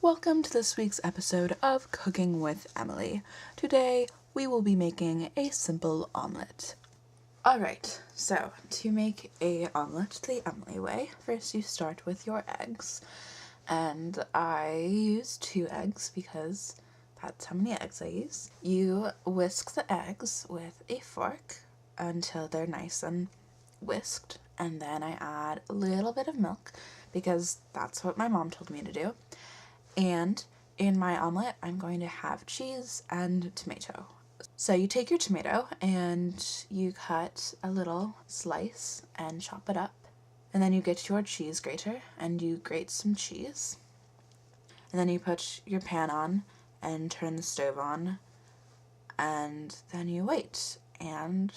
Welcome to this week's episode of Cooking with Emily. Today we will be making a simple omelet. Alright, so to make a omelet the Emily way, first you start with your eggs. And I use 2 eggs because that's how many eggs I use. You whisk the eggs with a fork until they're nice and whisked, and then I add a little bit of milk because that's what my mom told me to do. And in my omelet, I'm going to have cheese and tomato. So you take your tomato and you cut a little slice and chop it up. And then you get your cheese grater and you grate some cheese. And then you put your pan on and turn the stove on. And then you wait. And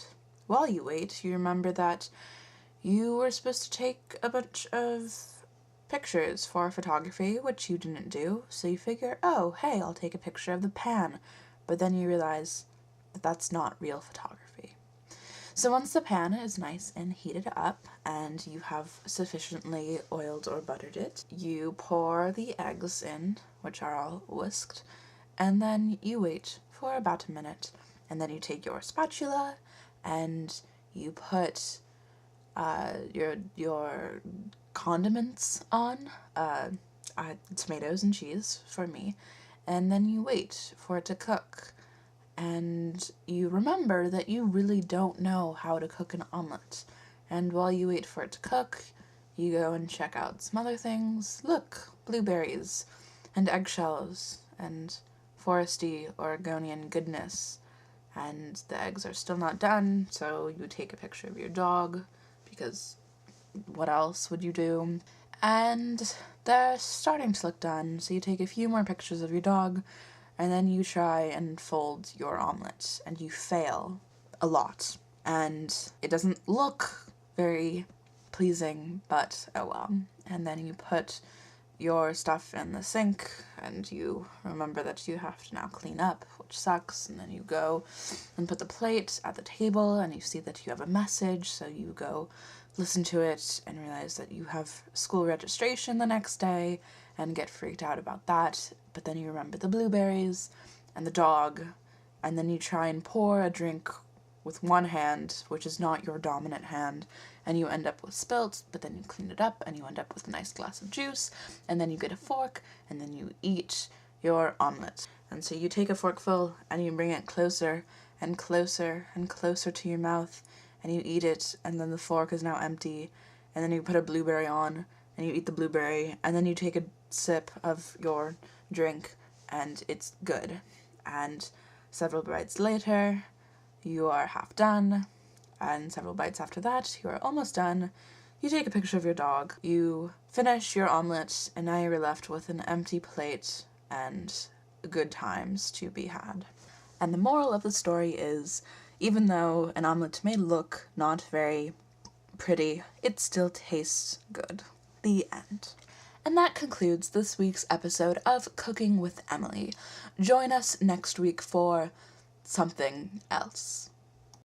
while you wait, you remember that you were supposed to take a bunch of pictures for photography, which you didn't do, so you figure, oh, hey, I'll take a picture of the pan, but then you realize that that's not real photography. So once the pan is nice and heated up, and you have sufficiently oiled or buttered it, you pour the eggs in, which are all whisked, and then you wait for about a minute, and then you take your spatula, and you put your condiments on, tomatoes and cheese for me, and then you wait for it to cook. And you remember that you really don't know how to cook an omelet. And while you wait for it to cook, you go and check out some other things. Look, blueberries and eggshells and foresty Oregonian goodness. And the eggs are still not done, so you take a picture of your dog, because what else would you do? And they're starting to look done, so you take a few more pictures of your dog, and then you try and fold your omelet, and you fail a lot. And it doesn't look very pleasing, but oh well. And then you put your stuff in the sink, and you remember that you have to now clean up, which sucks, and then you go and put the plate at the table, and you see that you have a message, so you go listen to it and realize that you have school registration the next day and get freaked out about that, but then you remember the blueberries and the dog, and then you try and pour a drink with one hand, which is not your dominant hand, and you end up with spilt, but then you clean it up and you end up with a nice glass of juice, and then you get a fork and then you eat your omelet. And so you take a forkful and you bring it closer and closer and closer to your mouth, and you eat it, and then the fork is now empty, and then you put a blueberry on and you eat the blueberry, and then you take a sip of your drink and it's good. And several bites later, you are half done, and several bites after that, you are almost done. You take a picture of your dog, you finish your omelet, and now you're left with an empty plate and good times to be had. And the moral of the story is, even though an omelet may look not very pretty, it still tastes good. The end. And that concludes this week's episode of Cooking with Emily. Join us next week for something else.